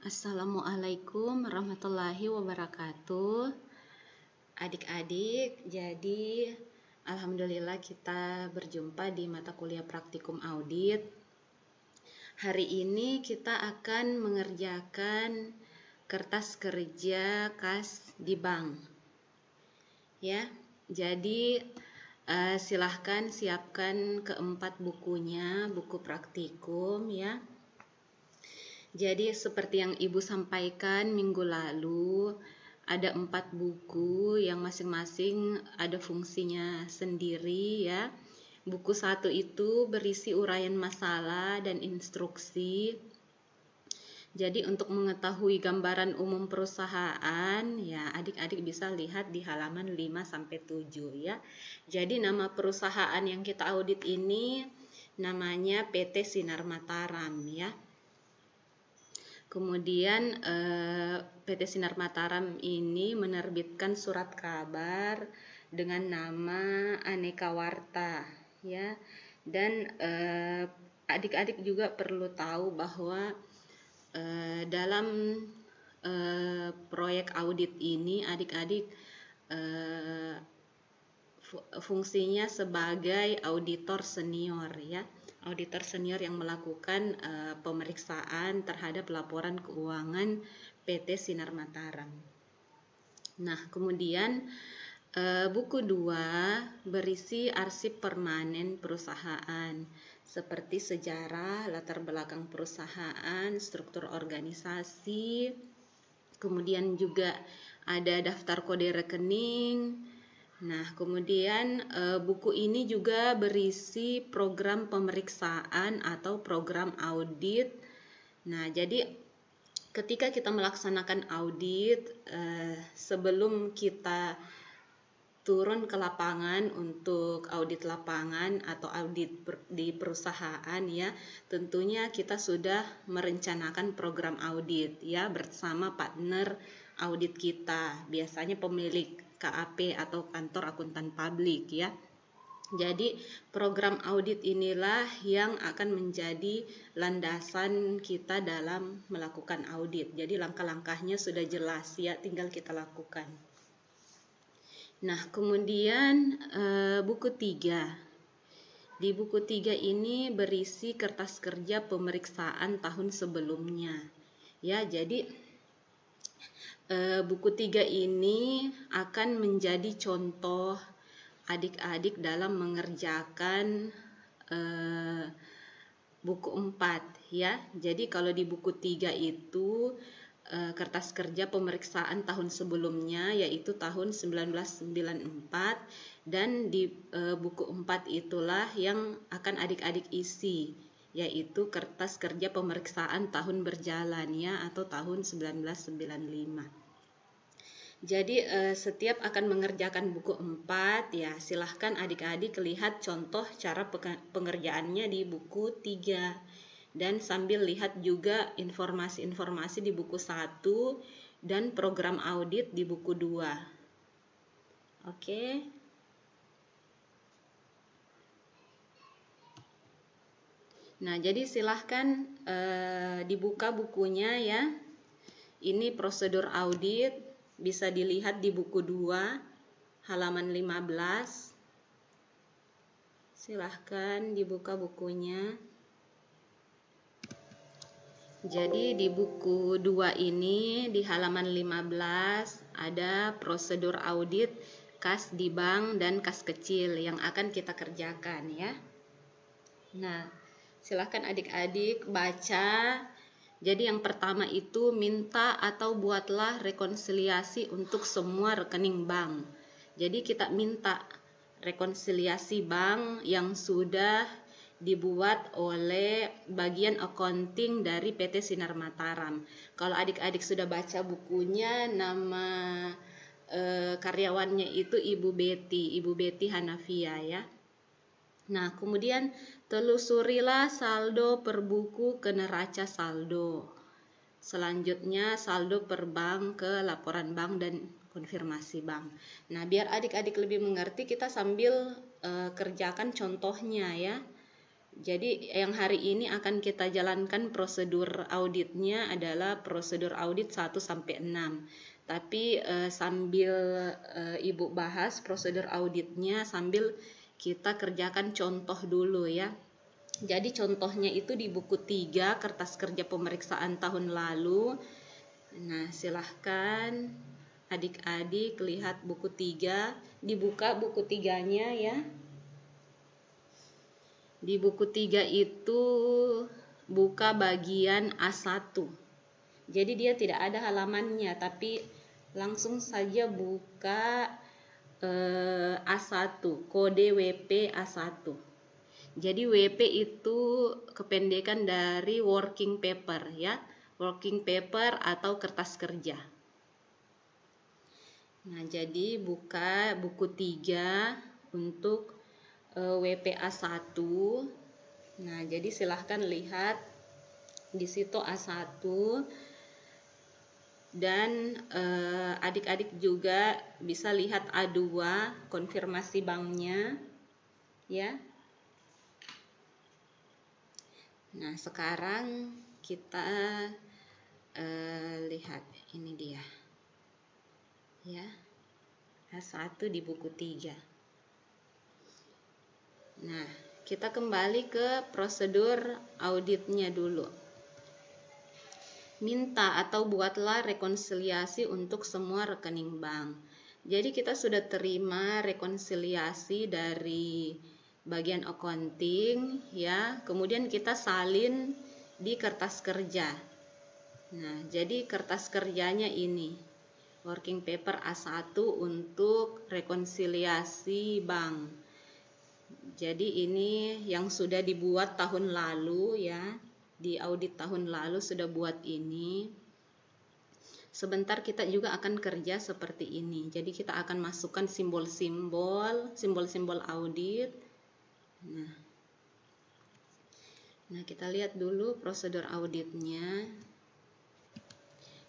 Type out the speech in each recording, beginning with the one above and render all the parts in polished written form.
Assalamualaikum warahmatullahi wabarakatuh. Adik-adik, jadi alhamdulillah kita berjumpa di mata kuliah praktikum audit. Hari ini kita akan mengerjakan kertas kerja kas di bank. Ya, jadi silahkan siapkan keempat bukunya, buku praktikum ya. Jadi seperti yang Ibu sampaikan minggu lalu, ada 4 buku yang masing-masing ada fungsinya sendiri ya. Buku 1 itu berisi uraian masalah dan instruksi. Jadi untuk mengetahui gambaran umum perusahaan ya adik-adik bisa lihat di halaman 5-7 ya. Jadi nama perusahaan yang kita audit ini namanya PT Sinar Mataram ya. Kemudian PT Sinar Mataram ini menerbitkan surat kabar dengan nama Aneka Warta ya. Dan adik-adik juga perlu tahu bahwa dalam proyek audit ini adik-adik fungsinya sebagai auditor senior ya. Auditor senior yang melakukan pemeriksaan terhadap laporan keuangan PT Sinar Mataram. Nah, kemudian buku 2 berisi arsip permanen perusahaan seperti sejarah, latar belakang perusahaan, struktur organisasi, kemudian juga ada daftar kode rekening. Nah, kemudian buku ini juga berisi program pemeriksaan atau program audit. Nah, jadi ketika kita melaksanakan audit, sebelum kita turun ke lapangan untuk audit lapangan atau audit di perusahaan ya, tentunya kita sudah merencanakan program audit ya bersama partner audit kita, biasanya pemilik KAP atau kantor akuntan publik ya. Jadi program audit inilah yang akan menjadi landasan kita dalam melakukan audit. Jadi langkah-langkahnya sudah jelas ya, tinggal kita lakukan. Nah, kemudian buku 3. Di buku 3 ini berisi kertas kerja pemeriksaan tahun sebelumnya. Ya, jadi buku 3 ini akan menjadi contoh adik-adik dalam mengerjakan buku 4 ya. Jadi kalau di buku 3 itu kertas kerja pemeriksaan tahun sebelumnya yaitu tahun 1994 dan di buku 4 itulah yang akan adik-adik isi yaitu kertas kerja pemeriksaan tahun berjalan ya atau tahun 1995. Jadi setiap akan mengerjakan buku 4 ya silahkan adik-adik lihat contoh cara pengerjaannya di buku 3 dan sambil lihat juga informasi-informasi di buku 1 dan program audit di buku 2. Oke. Nah, jadi silahkan dibuka bukunya ya. Ini prosedur audit. Bisa dilihat di buku 2 halaman 15. Silahkan dibuka bukunya. Jadi di buku 2 ini di halaman 15 ada prosedur audit kas di bank dan kas kecil yang akan kita kerjakan ya. Nah, silahkan adik-adik baca. Jadi yang pertama itu minta atau buatlah rekonsiliasi untuk semua rekening bank. Jadi kita minta rekonsiliasi bank yang sudah dibuat oleh bagian accounting dari PT Sinar Mataram. Kalau adik-adik sudah baca bukunya, nama karyawannya itu Ibu Betty Hanafia ya. Nah, kemudian telusurilah saldo per buku ke neraca saldo. Selanjutnya saldo per bank ke laporan bank dan konfirmasi bank. Nah, biar adik-adik lebih mengerti kita sambil kerjakan contohnya ya. Jadi yang hari ini akan kita jalankan prosedur auditnya adalah prosedur audit 1 sampai 6. Tapi sambil Ibu bahas prosedur auditnya sambil kita kerjakan contoh dulu ya. Jadi contohnya itu di buku 3 kertas kerja pemeriksaan tahun lalu. Nah, silahkan adik-adik lihat buku 3, dibuka buku 3-nya ya. Di buku 3 itu buka bagian A1. Jadi dia tidak ada halamannya, tapi langsung saja buka A1, kode WP A1. Jadi WP itu kependekan dari working paper ya, working paper atau kertas kerja. Nah, jadi buka buku 3 untuk WPA 1. Nah, jadi silahkan lihat di situ A1 dan adik-adik juga bisa lihat A2 konfirmasi banknya ya. Nah, sekarang kita lihat ini dia ya, A1 di buku 3. Nah, kita kembali ke prosedur auditnya dulu. Minta atau buatlah rekonsiliasi untuk semua rekening bank. Jadi kita sudah terima rekonsiliasi dari bagian accounting ya, kemudian kita salin di kertas kerja. Nah, jadi kertas kerjanya ini working paper A1 untuk rekonsiliasi bank. Jadi ini yang sudah dibuat tahun lalu ya, di audit tahun lalu sudah buat ini. Sebentar kita juga akan kerja seperti ini. Jadi kita akan masukkan simbol-simbol audit. Nah, kita lihat dulu prosedur auditnya.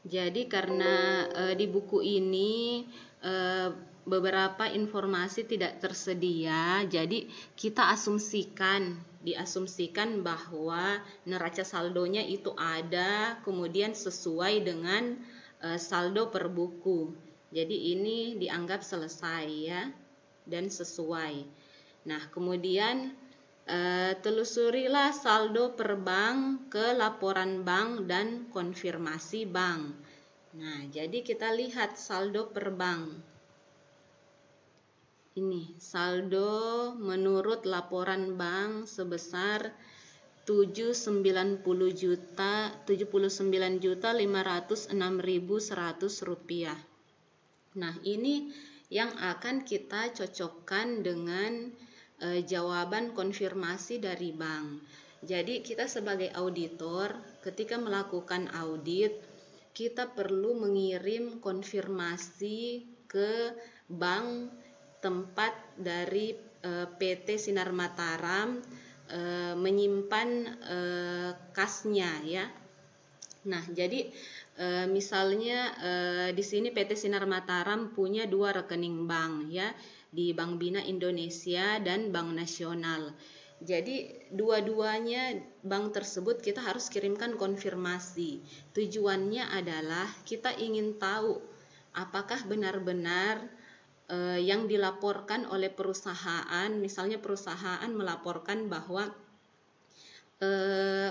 Jadi karena di buku ini beberapa informasi tidak tersedia, jadi kita diasumsikan bahwa neraca saldonya itu ada, kemudian sesuai dengan saldo per buku. Jadi ini dianggap selesai ya dan sesuai. Nah, kemudian telusurilah saldo per bank ke laporan bank dan konfirmasi bank. Nah, jadi kita lihat saldo per bank. Ini saldo menurut laporan bank sebesar 79.506.100 rupiah. Nah, ini yang akan kita cocokkan dengan jawaban konfirmasi dari bank. Jadi kita sebagai auditor ketika melakukan audit, kita perlu mengirim konfirmasi ke bank tempat dari PT Sinar Mataram menyimpan kasnya ya. Nah, jadi misalnya di sini PT Sinar Mataram punya 2 rekening bank ya, di Bank Bina Indonesia dan Bank Nasional. Jadi dua-duanya bank tersebut kita harus kirimkan konfirmasi. Tujuannya adalah kita ingin tahu apakah benar-benar yang dilaporkan oleh perusahaan, misalnya perusahaan melaporkan bahwa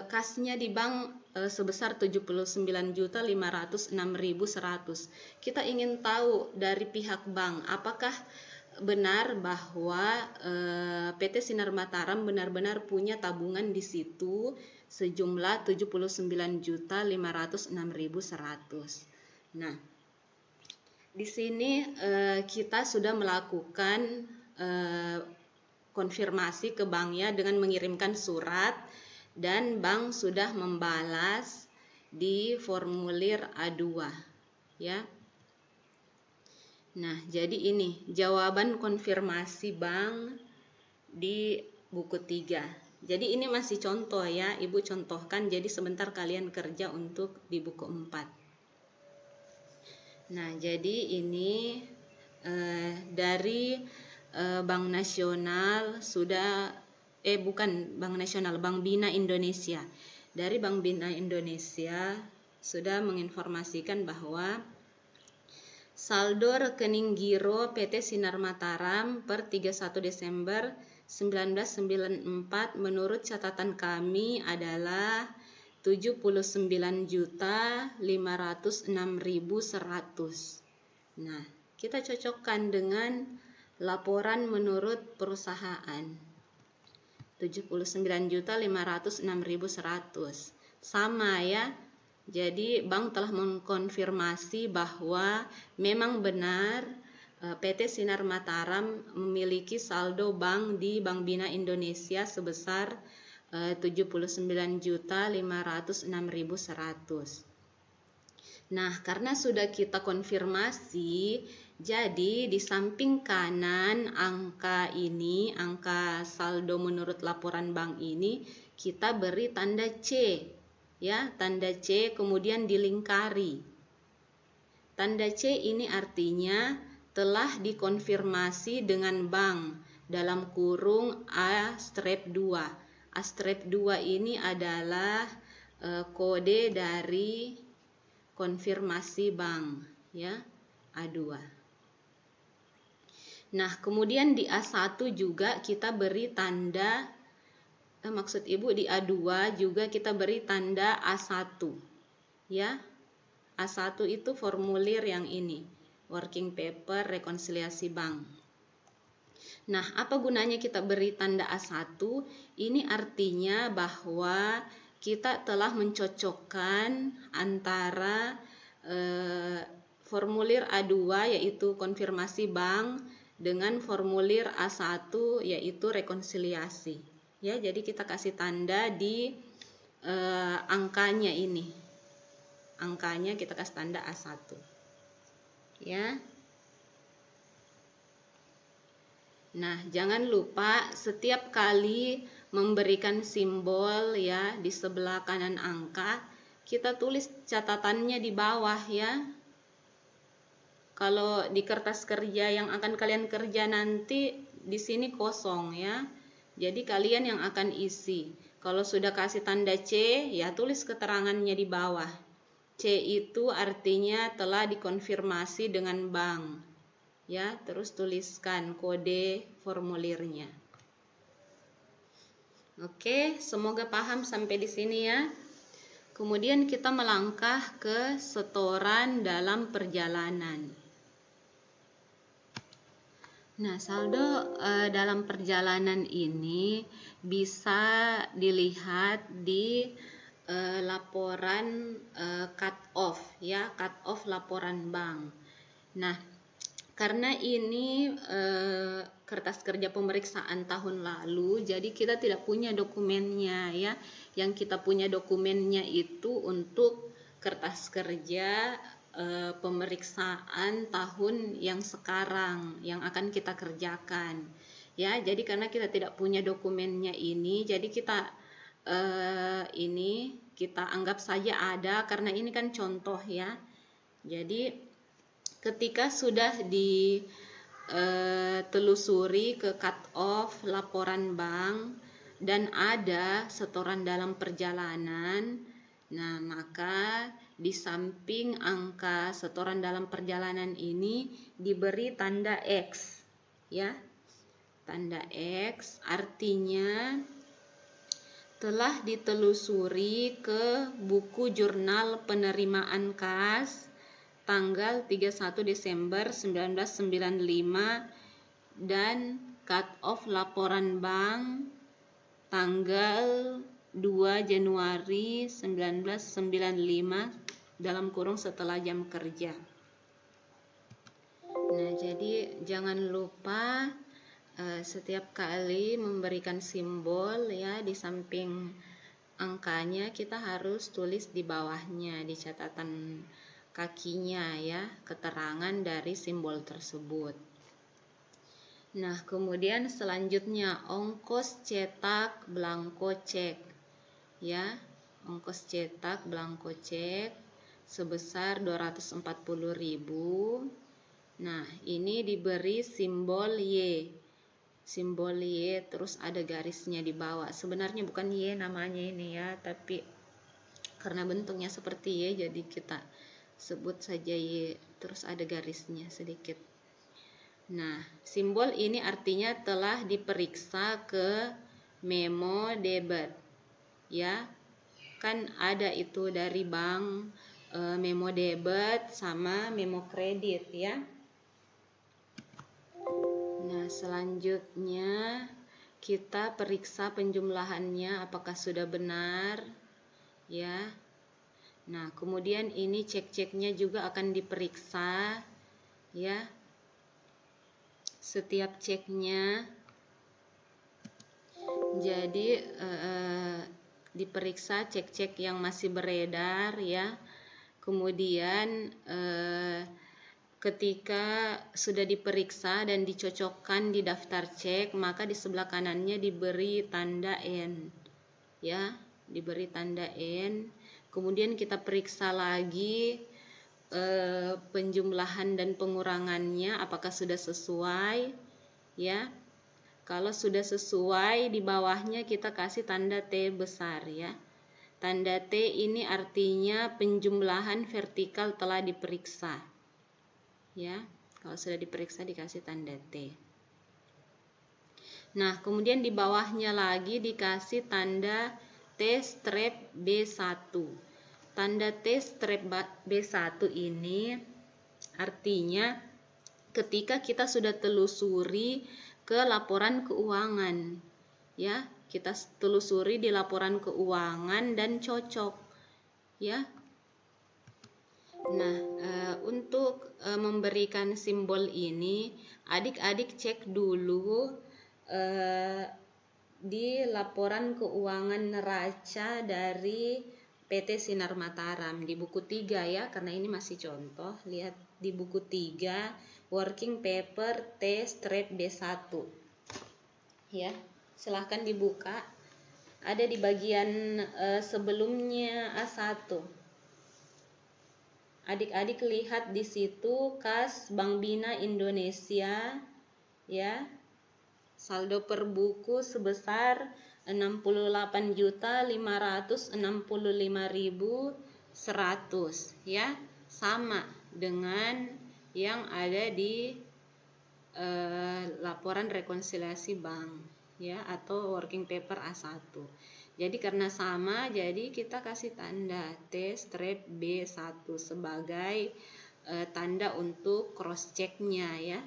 kasnya di bank sebesar 79.506.100. Kita ingin tahu dari pihak bank apakah benar bahwa PT Sinar Mataram benar-benar punya tabungan di situ sejumlah 79.506.100. Nah, di sini kita sudah melakukan konfirmasi ke banknya dengan mengirimkan surat dan bank sudah membalas di formulir A2 ya. Nah, jadi ini jawaban konfirmasi bank di buku 3. Jadi ini masih contoh ya, Ibu contohkan, jadi sebentar kalian kerja untuk di buku 4. Nah, jadi ini dari Bank Nasional sudah bukan Bank Nasional, Bank Bina Indonesia. Dari Bank Bina Indonesia sudah menginformasikan bahwa saldo rekening giro PT Sinar Mataram per 31 Desember 1994 menurut catatan kami adalah 79.506.100. Nah, kita cocokkan dengan laporan menurut perusahaan. 79.506.100. Sama ya. Jadi bank telah mengkonfirmasi bahwa memang benar PT Sinar Mataram memiliki saldo bank di Bank Bina Indonesia sebesar 79.506.100. Nah, karena sudah kita konfirmasi, jadi di samping kanan angka ini, angka saldo menurut laporan bank ini, kita beri tanda C, ya, tanda C kemudian dilingkari. Tanda C ini artinya telah dikonfirmasi dengan bank dalam kurung A-2. A-2 ini adalah kode dari konfirmasi bank, ya, A2. Nah, kemudian di A1 juga kita beri tanda, maksud Ibu di A2 juga kita beri tanda A1, ya. A1 itu formulir yang ini, working paper rekonsiliasi bank. Nah, apa gunanya kita beri tanda A1? Ini artinya bahwa kita telah mencocokkan antara formulir A2 yaitu konfirmasi bank dengan formulir A1 yaitu rekonsiliasi. Ya, jadi kita kasih tanda di angkanya ini. Angkanya kita kasih tanda A1. Ya. Nah, jangan lupa setiap kali memberikan simbol ya di sebelah kanan angka, kita tulis catatannya di bawah ya. Kalau di kertas kerja yang akan kalian kerja nanti di sini kosong ya. Jadi kalian yang akan isi. Kalau sudah kasih tanda C, ya tulis keterangannya di bawah. C itu artinya telah dikonfirmasi dengan bank. Ya, terus tuliskan kode formulirnya. Oke, semoga paham sampai di sini ya. Kemudian kita melangkah ke setoran dalam perjalanan. Nah, saldo dalam perjalanan ini bisa dilihat di laporan cut off ya, cut off laporan bank. Nah, karena ini kertas kerja pemeriksaan tahun lalu, jadi kita tidak punya dokumennya ya. Yang kita punya dokumennya itu untuk kertas kerja pemeriksaan tahun yang sekarang yang akan kita kerjakan. Ya, jadi karena kita tidak punya dokumennya ini, jadi kita ini kita anggap saja ada karena ini kan contoh ya. Jadi ketika sudah ditelusuri ke cut off laporan bank dan ada setoran dalam perjalanan, nah maka di samping angka setoran dalam perjalanan ini diberi tanda X, ya, tanda X artinya telah ditelusuri ke buku jurnal penerimaan kas tanggal 31 Desember 1995 dan cut off laporan bank tanggal 2 Januari 1995 dalam kurung setelah jam kerja. Nah, jadi jangan lupa setiap kali memberikan simbol ya di samping angkanya kita harus tulis di bawahnya di catatan kakinya ya keterangan dari simbol tersebut. Nah, kemudian selanjutnya ongkos cetak blanko cek ya, ongkos cetak blanko cek sebesar 240.000. Nah, ini diberi simbol Y. simbol Y, terus ada garisnya di bawah. Sebenarnya bukan Y namanya ini ya, tapi karena bentuknya seperti Y jadi kita sebut saja Y, terus ada garisnya sedikit. Nah, simbol ini artinya telah diperiksa ke memo debit ya. Kan ada itu dari bank memo debit sama memo kredit ya. Nah, selanjutnya kita periksa penjumlahannya apakah sudah benar ya. Nah, kemudian ini cek-ceknya juga akan diperiksa ya. Setiap ceknya jadi diperiksa cek-cek yang masih beredar ya. Kemudian ketika sudah diperiksa dan dicocokkan di daftar cek, maka di sebelah kanannya diberi tanda N ya, diberi tanda N. Kemudian kita periksa lagi penjumlahan dan pengurangannya apakah sudah sesuai ya. Kalau sudah sesuai, di bawahnya kita kasih tanda T besar ya. Tanda T ini artinya penjumlahan vertikal telah diperiksa ya. Kalau sudah diperiksa dikasih tanda T. Nah, kemudian di bawahnya lagi dikasih tanda T-strap B1. Tanda T-strap B1 ini artinya ketika kita sudah telusuri ke laporan keuangan ya, kita telusuri di laporan keuangan dan cocok ya. Nah, untuk memberikan simbol ini, adik-adik cek dulu di laporan keuangan neraca dari PT Sinar Mataram di buku 3 ya, karena ini masih contoh. Lihat di buku 3 working paper T-strap B1 ya, silahkan dibuka, ada di bagian sebelumnya A1. Adik-adik lihat di situ kas Bank Bina Indonesia ya, saldo per buku sebesar 68.565.100 ya, sama dengan yang ada di laporan rekonsiliasi bank ya, atau working paper A1. Jadi karena sama, jadi kita kasih tanda T-strap B1 sebagai tanda untuk cross check-nya ya.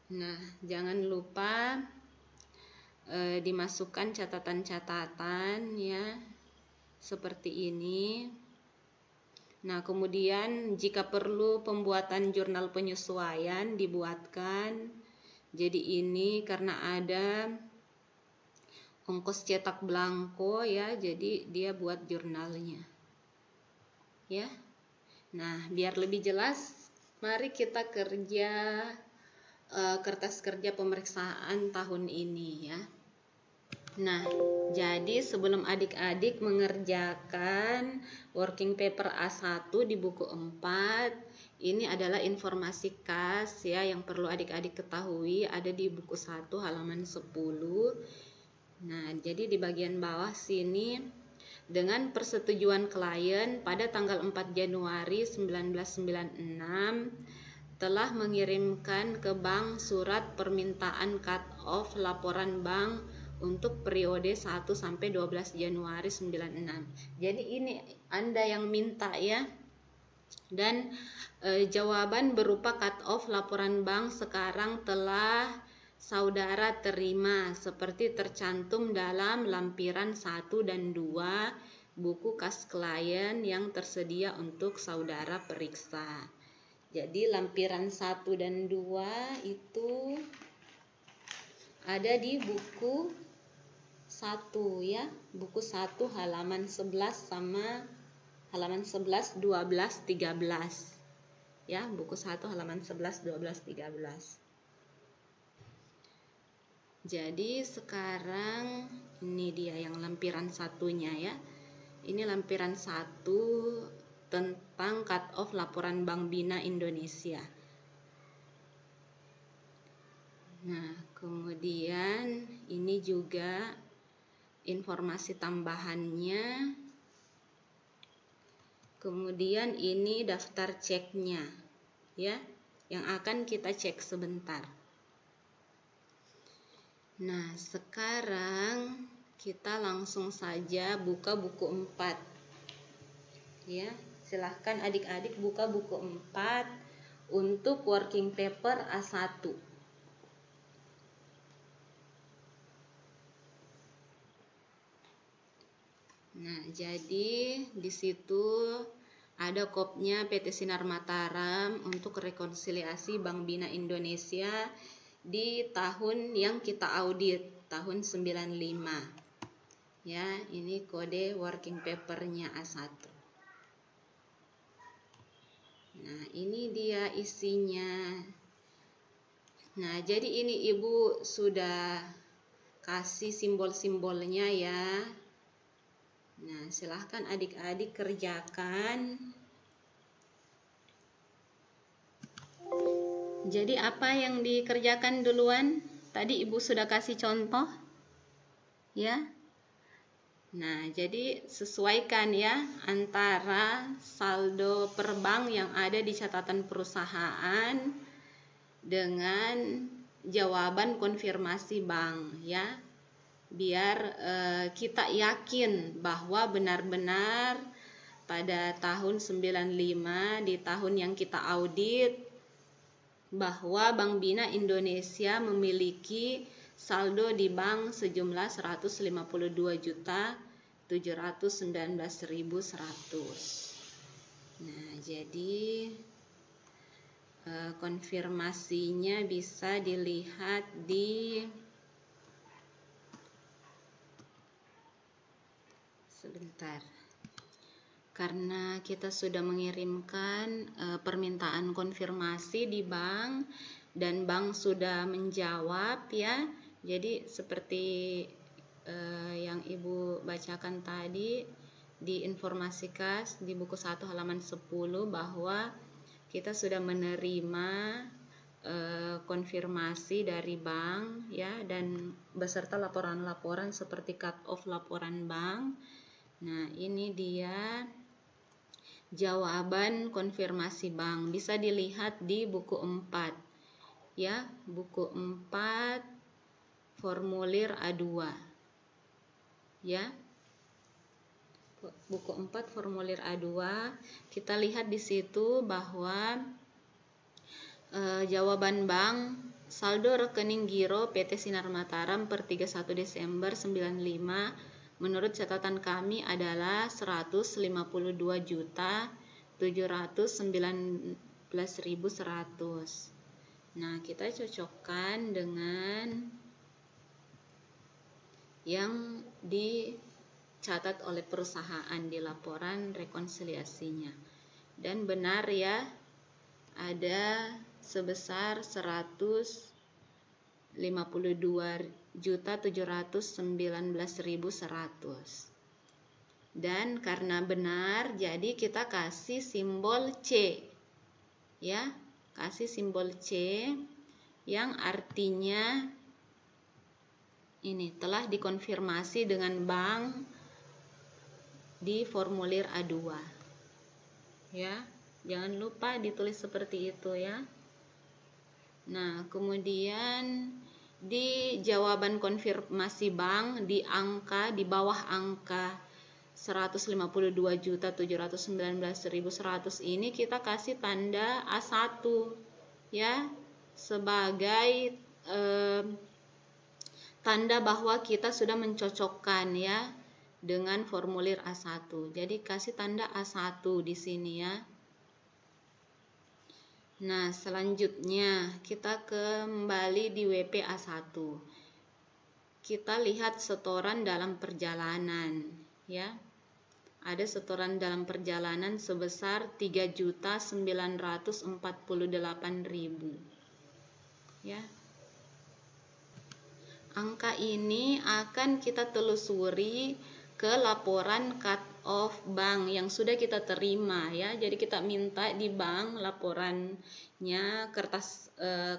Nah, jangan lupa dimasukkan catatan-catatan ya, seperti ini. Nah, kemudian jika perlu pembuatan jurnal penyesuaian dibuatkan. Jadi ini karena ada ongkos cetak belangko ya, jadi dia buat jurnalnya ya. Nah, biar lebih jelas, mari kita kerja kertas kerja pemeriksaan tahun ini ya. Nah, jadi sebelum adik-adik mengerjakan working paper A1 di buku 4, ini adalah informasi kas ya yang perlu adik-adik ketahui, ada di buku 1 halaman 10. Nah, jadi di bagian bawah sini, dengan persetujuan klien pada tanggal 4 Januari 1996 telah mengirimkan ke bank surat permintaan cut-off laporan bank untuk periode 1 sampai 12 Januari 96. Jadi ini Anda yang minta ya. Dan jawaban berupa cut-off laporan bank sekarang telah saudara terima seperti tercantum dalam lampiran 1 dan 2 buku kas klien yang tersedia untuk saudara periksa. Jadi lampiran 1 dan 2 itu ada di buku 1 ya, buku 1 halaman 11 sama halaman 11, 12, 13 ya, buku 1 halaman 11, 12, 13. Jadi sekarang ini dia yang lampiran satunya ya. Ini lampiran 1 tentang cut off laporan Bank Bina Indonesia. Nah, kemudian ini juga informasi tambahannya. Kemudian ini daftar ceknya, ya, yang akan kita cek sebentar. Nah, sekarang kita langsung saja buka buku 4. Ya, silahkan adik-adik buka buku 4 untuk working paper A1. Nah, jadi di situ ada kopnya PT Sinar Mataram untuk rekonsiliasi Bank Bina Indonesia di tahun yang kita audit, tahun 95. Ya, ini kode working papernya A1. Nah, ini dia isinya. Nah, jadi ini Ibu sudah kasih simbol-simbolnya ya. Nah, silahkan adik-adik kerjakan. Jadi apa yang dikerjakan duluan? Tadi Ibu sudah kasih contoh. Ya. Nah, jadi sesuaikan ya antara saldo per bank yang ada di catatan perusahaan dengan jawaban konfirmasi bank ya. Biar kita yakin bahwa benar-benar pada tahun 95 di tahun yang kita audit bahwa Bank Bina Indonesia memiliki saldo di bank sejumlah 152.719.100. Nah, jadi konfirmasinya bisa dilihat di sebentar. Karena kita sudah mengirimkan permintaan konfirmasi di bank dan bank sudah menjawab ya. Jadi seperti yang Ibu bacakan tadi diinformasikan di buku 1 halaman 10 bahwa kita sudah menerima konfirmasi dari bank ya, dan beserta laporan-laporan seperti cut off laporan bank. Nah, ini dia jawaban konfirmasi bank, bisa dilihat di buku 4 ya, buku 4 formulir A2 ya, buku 4 formulir A2. Kita lihat di situ bahwa jawaban bank saldo rekening giro PT Sinar Mataram per 31 Desember 95 menurut catatan kami adalah 152.719.100. Nah, kita cocokkan dengan yang dicatat oleh perusahaan di laporan rekonsiliasinya. Dan benar ya, ada sebesar 152.719.100. Dan karena benar, jadi kita kasih simbol C ya, kasih simbol C yang artinya ini telah dikonfirmasi dengan bank di formulir A2 ya. Jangan lupa ditulis seperti itu ya. Nah, kemudian di jawaban konfirmasi bank di bawah angka 152.719.100 ini kita kasih tanda A1 ya, sebagai tanda bahwa kita sudah mencocokkan ya dengan formulir A1. Jadi kasih tanda A1 di sini ya. Nah, selanjutnya kita kembali di WP A1. Kita lihat setoran dalam perjalanan ya. Ada setoran dalam perjalanan sebesar 3.948.000 ya. Angka ini akan kita telusuri ke laporan cut of bank yang sudah kita terima ya. Jadi kita minta di bank laporannya,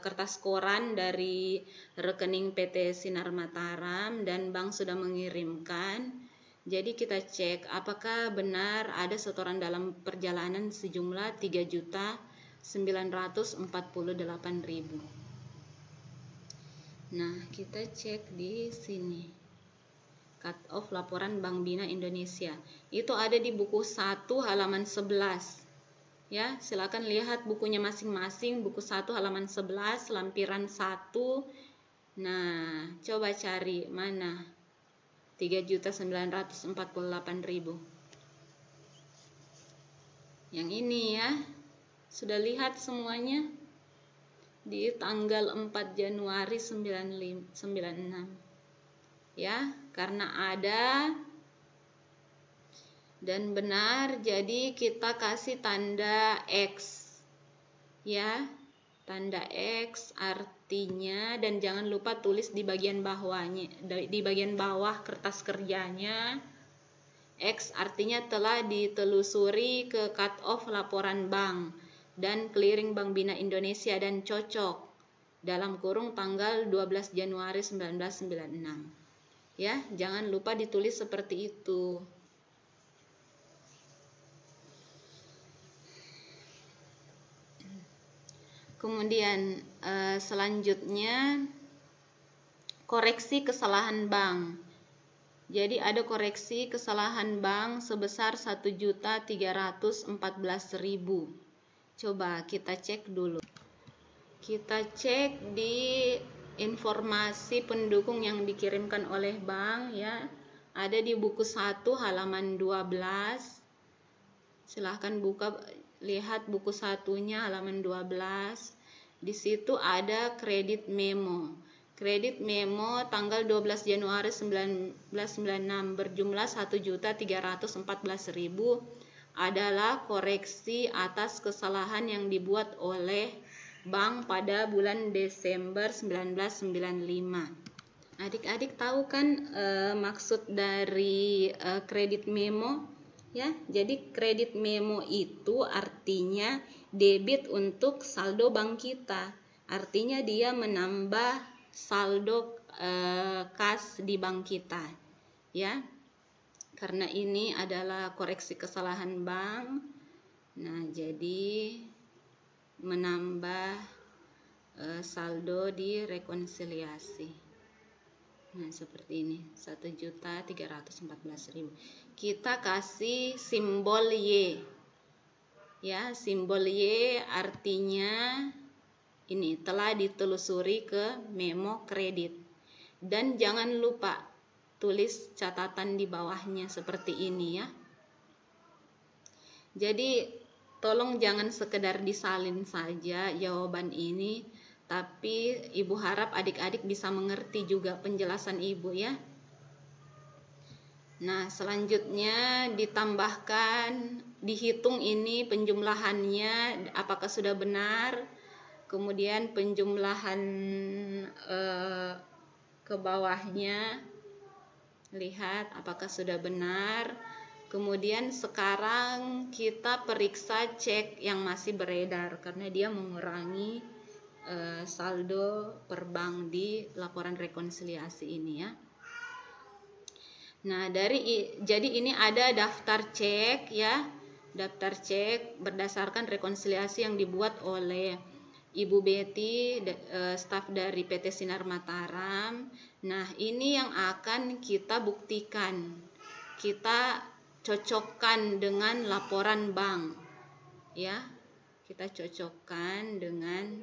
kertas koran dari rekening PT Sinar Mataram, dan bank sudah mengirimkan. Jadi kita cek apakah benar ada setoran dalam perjalanan sejumlah 3.948.000. Nah, kita cek di sini. Cut off laporan Bank Bina Indonesia. Itu ada di buku 1 halaman 11. Ya, silakan lihat bukunya masing-masing. Buku 1 halaman 11, lampiran 1. Nah, coba cari mana 3.948.000. Yang ini ya. Sudah lihat semuanya? Di tanggal 4 Januari 96 ya, karena ada dan benar, jadi kita kasih tanda X ya, tanda X artinya, dan jangan lupa tulis di bagian bawahnya, di bagian bawah kertas kerjanya, X artinya telah ditelusuri ke cut off laporan bank dan clearing Bank Bina Indonesia dan cocok dalam kurung tanggal 12 Januari 1996. Ya, jangan lupa ditulis seperti itu. Kemudian selanjutnya koreksi kesalahan bank. Jadi ada koreksi kesalahan bank sebesar 1.314.000. Coba kita cek dulu. Kita cek di informasi pendukung yang dikirimkan oleh bank ya. Ada di buku 1 halaman 12. Silahkan buka, lihat buku 1-nya halaman 12. Di situ ada kredit memo. Kredit memo tanggal 12 Januari 1996 berjumlah 1.314.000 adalah koreksi atas kesalahan yang dibuat oleh bank pada bulan Desember 1995. Adik-adik tahu kan maksud dari kredit memo? Ya, jadi kredit memo itu artinya debit untuk saldo bank kita. Artinya dia menambah saldo kas di bank kita. Ya. Karena ini adalah koreksi kesalahan bank. Nah, jadi menambah saldo di rekonsiliasi. Nah, seperti ini, 1.314.000. Kita kasih simbol Y. Ya, simbol Y artinya ini telah ditelusuri ke memo kredit. Dan jangan lupa tulis catatan di bawahnya seperti ini ya. Jadi tolong jangan sekedar disalin saja jawaban ini, tapi Ibu harap adik-adik bisa mengerti juga penjelasan Ibu ya. Nah, selanjutnya ditambahkan, dihitung ini penjumlahannya apakah sudah benar. Kemudian penjumlahan ke bawahnya, lihat apakah sudah benar. Kemudian sekarang kita periksa cek yang masih beredar karena dia mengurangi saldo per bank di laporan rekonsiliasi ini ya. Nah, jadi ini ada daftar cek ya. Daftar cek berdasarkan rekonsiliasi yang dibuat oleh Ibu Betty, staf dari PT Sinar Mataram. Nah, ini yang akan kita buktikan. Kita cocokkan dengan laporan bank. Ya, kita cocokkan dengan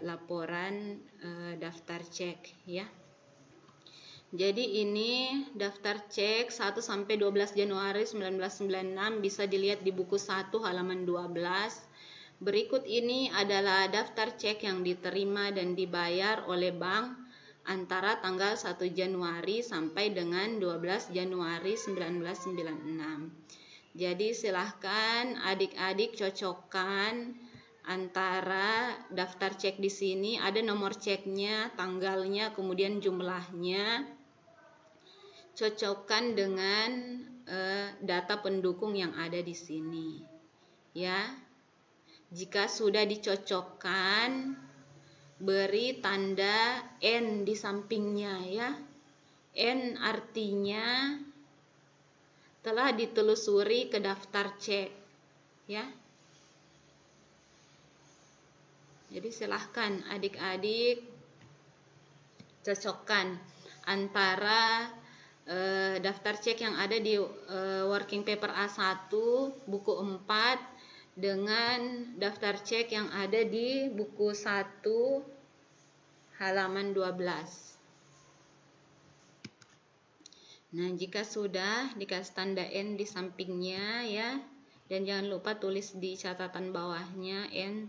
laporan daftar cek ya. Jadi ini daftar cek 1 sampai 12 Januari 1996 bisa dilihat di buku 1 halaman 12. Berikut ini adalah daftar cek yang diterima dan dibayar oleh bank antara tanggal 1 Januari sampai dengan 12 Januari 1996. Jadi silahkan adik-adik cocokkan antara daftar cek di sini, ada nomor ceknya, tanggalnya, kemudian jumlahnya. Cocokkan dengan data pendukung yang ada di sini. Ya, jika sudah dicocokkan, beri tanda N di sampingnya ya. N artinya telah ditelusuri ke daftar cek ya. Jadi silahkan adik-adik cocokkan antara daftar cek yang ada di working paper A1 buku 4 dengan daftar cek yang ada di buku 1 halaman 12. Nah, jika sudah dikasih tanda N di sampingnya ya, dan jangan lupa tulis di catatan bawahnya N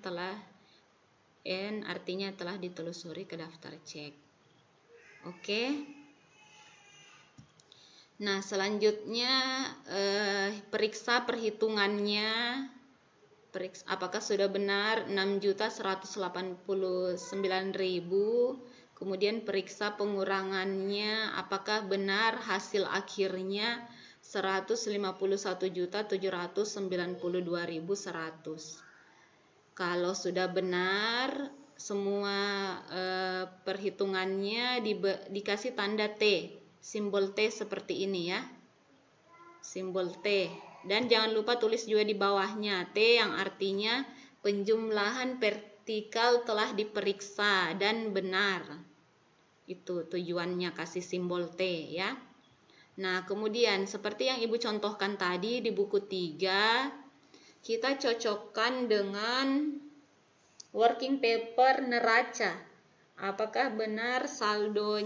artinya telah ditelusuri ke daftar cek. Oke. Nah, selanjutnya periksa perhitungannya. Apakah sudah benar 6.189.000. Kemudian periksa pengurangannya, apakah benar hasil akhirnya 151.792.100. Kalau sudah benar semua perhitungannya dikasih tanda T, simbol T seperti ini ya, simbol T. Dan jangan lupa tulis juga di bawahnya T yang artinya penjumlahan vertikal telah diperiksa dan benar. Itu tujuannya kasih simbol T ya. Nah, kemudian seperti yang Ibu contohkan tadi di buku 3, kita cocokkan dengan working paper neraca. Apakah benar saldo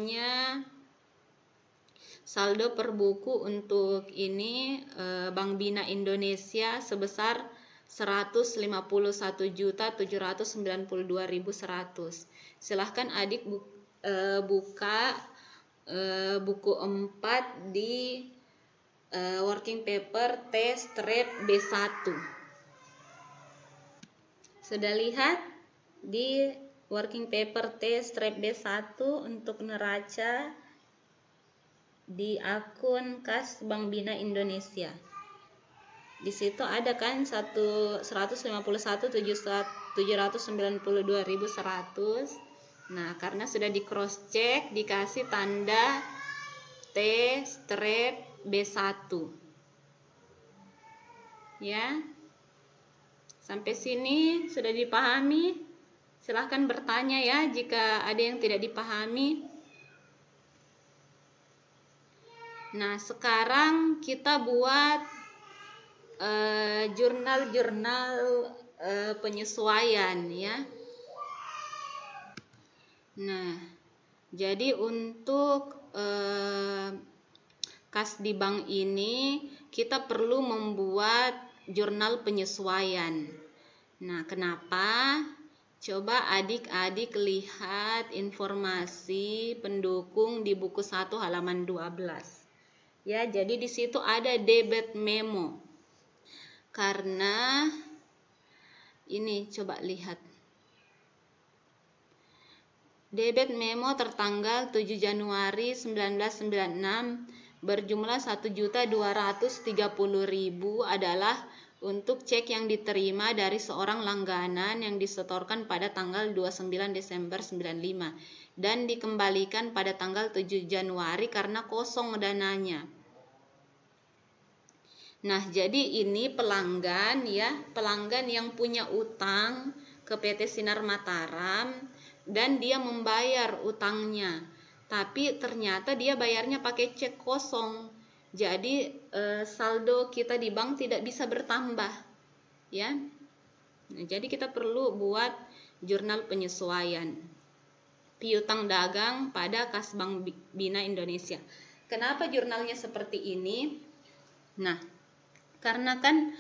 per buku untuk ini Bank Bina Indonesia sebesar 151.792.100. Silahkan adik buka buku 4 di working paper T-B1. Sudah lihat di working paper T-B1 untuk neraca di akun kas Bank Bina Indonesia. Di situ ada kan 151.792.100. Nah, karena sudah di cross check dikasih tanda T-B1. Ya. Sampai sini sudah dipahami? Silahkan bertanya ya jika ada yang tidak dipahami. Nah, sekarang kita buat jurnal-jurnal penyesuaian ya. Nah, jadi untuk kas di bank ini kita perlu membuat jurnal penyesuaian. Nah, kenapa? Coba adik-adik lihat informasi pendukung di buku 1 halaman 12. Ya, jadi di situ ada debit memo. Karena ini coba lihat. Debit memo tertanggal 7 Januari 1996 berjumlah 1.230.000 adalah untuk cek yang diterima dari seorang langganan yang disetorkan pada tanggal 29 Desember 95 dan dikembalikan pada tanggal 7 Januari karena kosong dananya. Nah, jadi ini pelanggan ya, pelanggan yang punya utang ke PT Sinar Mataram dan dia membayar utangnya, tapi ternyata dia bayarnya pakai cek kosong. Jadi saldo kita di bank tidak bisa bertambah, ya. Nah, jadi kita perlu buat jurnal penyesuaian piutang dagang pada kas Bank Bina Indonesia. Kenapa jurnalnya seperti ini? Nah, karena kan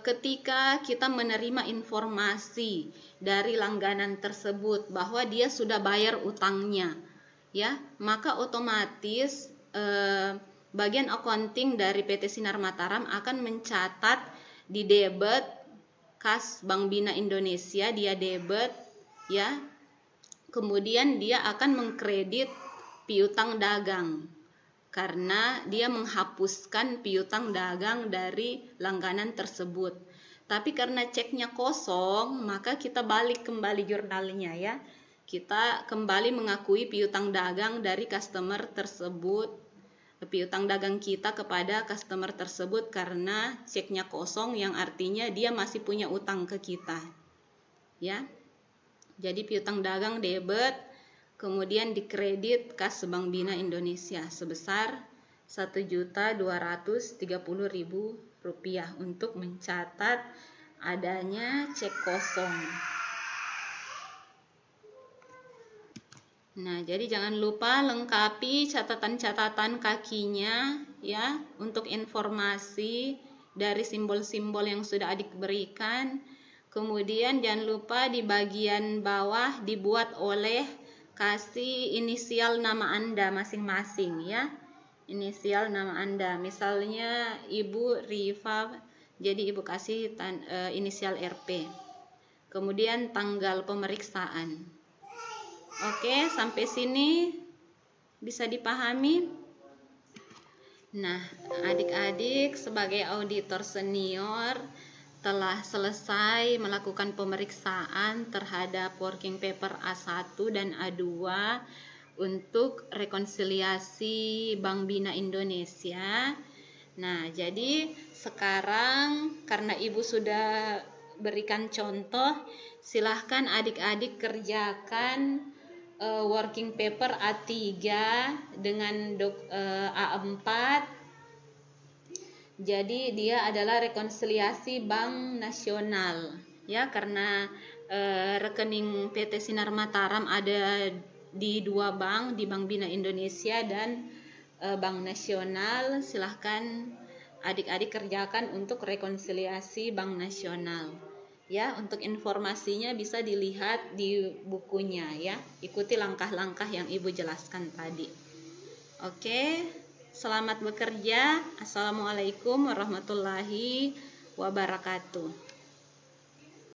ketika kita menerima informasi dari langganan tersebut bahwa dia sudah bayar utangnya, ya, maka otomatis bagian accounting dari PT Sinar Mataram akan mencatat di debit kas Bank Bina Indonesia, dia debit, ya, kemudian dia akan mengkredit piutang dagang karena dia menghapuskan piutang dagang dari langganan tersebut. Tapi karena ceknya kosong, maka kita balik kembali jurnalnya ya. Kita kembali mengakui piutang dagang dari customer tersebut, piutang dagang kita kepada customer tersebut karena ceknya kosong, yang artinya dia masih punya utang ke kita. Ya. Jadi piutang dagang debit, kemudian dikredit kas Bank Bina Indonesia sebesar Rp1.230.000 untuk mencatat adanya cek kosong. Nah, jadi jangan lupa lengkapi catatan-catatan kakinya ya untuk informasi dari simbol-simbol yang sudah adik berikan. Kemudian jangan lupa di bagian bawah dibuat oleh kasih inisial nama Anda masing-masing ya. Inisial nama Anda. Misalnya Ibu Rifa, jadi Ibu kasih inisial RP. Kemudian tanggal pemeriksaan. Oke, sampai sini bisa dipahami? Nah, adik-adik sebagai auditor senior telah selesai melakukan pemeriksaan terhadap working paper A1 dan A2 untuk rekonsiliasi Bank Bina Indonesia. Nah, jadi sekarang karena Ibu sudah berikan contoh, silahkan adik-adik kerjakan working paper A3 dengan A4. Jadi dia adalah rekonsiliasi Bank Nasional ya, karena rekening PT Sinar Mataram ada di dua bank, di Bank Bina Indonesia dan Bank Nasional. Silahkan adik-adik kerjakan untuk rekonsiliasi Bank Nasional ya. Untuk informasinya bisa dilihat di bukunya ya, ikuti langkah-langkah yang Ibu jelaskan tadi. Oke, selamat bekerja. Assalamualaikum warahmatullahi wabarakatuh.